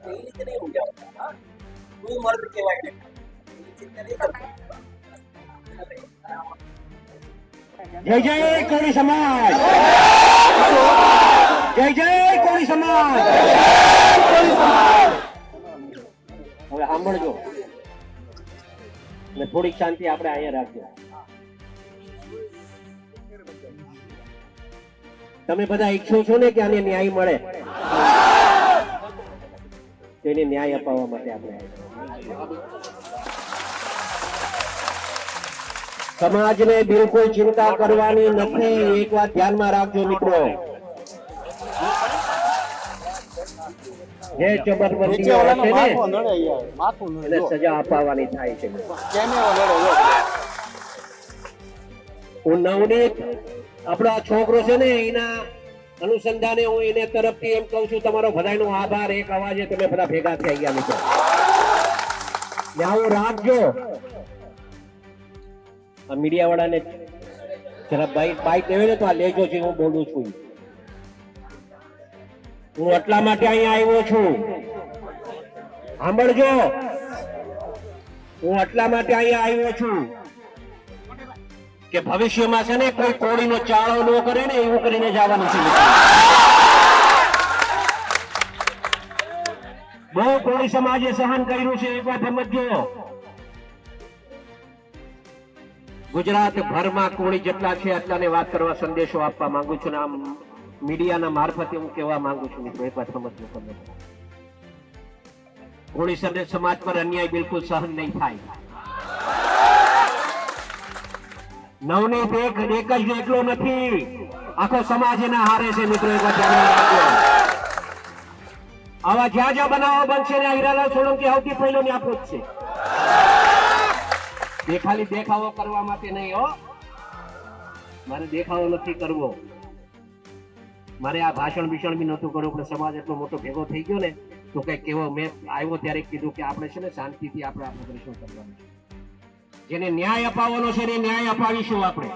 એ રીતે નહીં ઉજાવતા. હા, તું મર્દ કહેવાય ને એ ચિંતા નહીં કરતા. જય જય કોળી સમાજ, જય જય કોળી સમાજ. હવે સાંભળજો અને થોડીક શાંતિ આપણે અહીંયા રાખજો. તમે બધા ઈચ્છો છો ને કે આને ન્યાય મળે, તેને ન્યાય અપાવવા માટે આપણે સમાજને બિલકુલ ચિંતા કરવાની નથી. એક વાત ધ્યાનમાં રાખજો મિત્રો, જે જબરબંધીઓ હશે ને એને સજા અપાવવાની થાય છે. હું નવનીત આપણો આ છોકરો છે ને એના અનુસંધાને હું એને તરફથી એમ કહું છું, તમારો બધાનો આભાર. એક અવાજે તમે બધા ભેગા થઈ ગયા મિત્રો, આવું રાખજો. આ મીડિયા વાળાને જરા બાઈક દેવે ને તો આ લેજો છે, હું બોલું છું. હું એટલા માટે અહીંયા આવ્યો છું, સાંભળજો. હું એટલા માટે અહીંયા આવ્યો છું કે ભવિષ્યમાં છે ને કોઈ કોળીનો ચાળો ન કરે ને એવું કરીને જવાનું છે. બહુ કોળી સમાજે સહન કર્યું છે, એક વાત સમજજો. ગુજરાત ભરમાં કોળી જેટલા છે એટલાને વાત કરવા સંદેશો આપવા માંગુ છું ને આમ મીડિયાના મારફતે હું કહેવા માંગુ છું મિત્રો, એક વાત સમજજો. કોળી સમાજ પર અન્યાય બિલકુલ સહન નહીં થાય. નવનીત એક જ એકલો નથી, આખો સમાજ એના હારે છે મિત્રો, એક વાત ધ્યાનમાં રાખજો. આવા જ્યાં જ્યાં બનાવો બનશે ને હીરાલાલ સોલંકી સૌથી પહેલો ને આપણો જ છે. એ ખાલી દેખાવો કરવા માટે નહીં હો, મારે દેખાવો નથી કરવો, મારે આ ભાષણ ભીષણ બી નતું કરવું. પણ સમાજ એટલો મોટો ભેગો થઈ ગયો ને તો કઈ કેવો મેં આવ્યો ત્યારે કીધું કે આપણે છે ને શાંતિથી આપણે આપણું દર્શન કરવાનું છે. જેને ન્યાય અપાવવાનો છે એને ન્યાય અપાવીશું આપણે,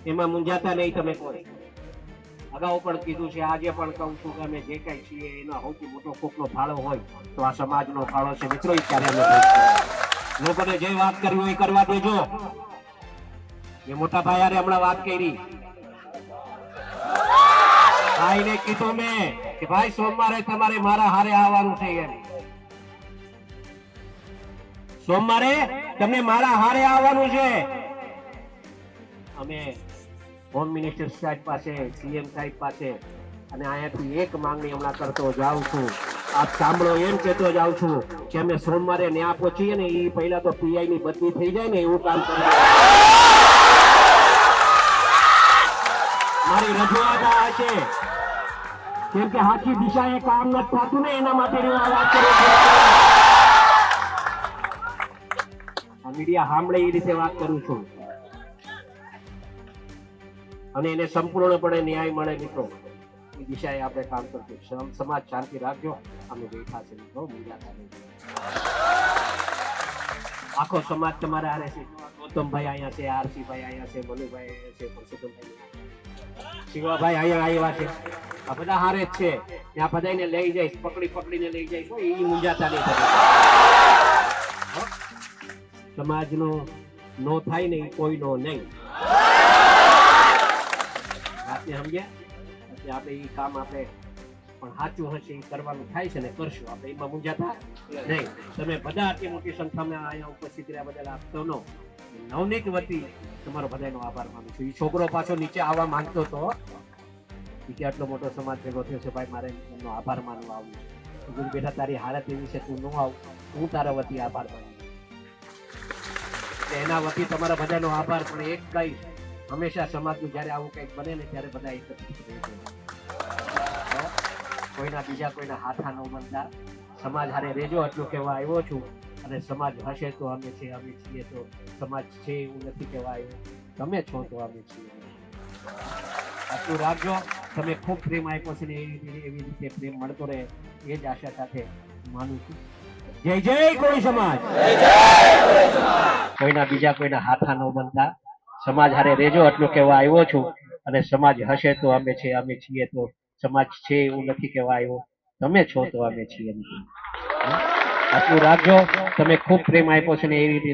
એમાં મૂંઝાતા નહીં. તમે કોઈ અગાઉ પણ કીધું છે, આજે પણ કહું છું કે અમે જે કઈ છીએ એનો સૌથી મોટો કોકનો ફાળો હોય તો આ સમાજનો ફાળો છે મિત્રો. એ ક્યારે લોકોને જે વાત કરવી હોય કરવા દેજો. એ મોટા ભાઈ હમણાં વાત કરી, ભાઈને કીધું મેં કે ભાઈ સોમવારે તમારે મારા હારે આવવાનું છે. એમ સોમવારે તમને મારા હારે આવવાનું છે. અમે હોમ મિનિસ્ટર સાહેબ પાસે, સીએમ સાહેબ પાસે અને અહીંયાથી એક માંગણી હમણાં કરતો જાઉં છું. આપ સાંભળો, એમ કહેતો જાઉં છું કે અમે સોમવારે ન્યા પહોંચીએ ને એ પહેલા તો પીઆઈ ની બદલી થઈ જાય ને એવું કામ કરીએ. મારી રજૂઆત આ છે, કેમ કે હાથી દિશાએ કામ નથી થતું ને એના માટે વાત કરું છું. મીડિયા સાંભળે એ રીતે વાત કરું છું અને એને સંપૂર્ણપણે ન્યાય મળે મિત્રો, એ દિશાએ આપણે કામ કરશું. સમાજ શાંતિ રાખજો, અમે બેઠા છે મિત્રો, મૂંઝાતા નહીં. આખો સમાજ તમારા હારે છે. ગૌતમભાઈ અહીંયા છે, આરસીભાઈ અહીંયા છે, મનુભાઈ અહીંયા છે, પરસોત્તમભાઈ, શિવાભાઈ અહીંયા આવ્યા છે. આ બધા હારે જ છે. ત્યાં બધાને લઈ જઈશ, પકડીને લઈ જઈશ. એ મૂંઝાતા નહીં. સમાજનો નો થાય ને કોઈનો નહીં. સમજ્યા? આપણે એ કામ આપણે પણ સાચું હશે એ કરવાનું થાય છે ને કરશું આપણે, એમાં મૂંઝાતા નહીં. તમે બધા આટલી મોટી સંખ્યામાં અહીંયા ઉપસ્થિત રહ્યા બદલ આપતો નો નવનીત વતી તમારો બધાનો આભાર માનું છું. એ છોકરો પાછો નીચે આવવા માંગતો હતો કે આટલો મોટો સમાજ ભેગો થયો છે, ભાઈ મારે એમનો આભાર માનવા આવું છે. બેટા તારી હાલત એવી છે, તું ન આવ, હું તારા વતી આભાર માનું. એના વતી તમારા બધાનો આભાર. પણ એક કઈ હંમેશા સમાજનું જયારે આવું કંઈક બને ને ત્યારે બધા એકત્રિત રહે છે. કોઈના બીજા કોઈના હાથા ન બનતા, સમાજ હારે રેજો એટલું કહેવા આવ્યો છું. અને સમાજ હશે તો અમે છીએ, અમે છીએ તો સમાજ છે એવું નથી કહેવા આવ્યો. તમે છો તો અમે છીએ. આટલું રાખજો. તમે ખૂબ પ્રેમ આપ્યો છે ને એવી રીતે પ્રેમ મળતો રહે એ જ આશા સાથે માનું છું. જય જય કોળી સમાજ. કોઈના બીજા કોઈના હાથા ન બનતા, સમાજ હારે રેજો એટલું કહેવા આવ્યો છું. અને સમાજ હશે તો અમે છીએ, અમે છીએ તો સમાજ છે એવું નથી કહેવા આવ્યો. તમે છો તો અમે છીએ. આટલું રાખજો. તમે ખૂબ પ્રેમ આપ્યો છે ને એવી રીતે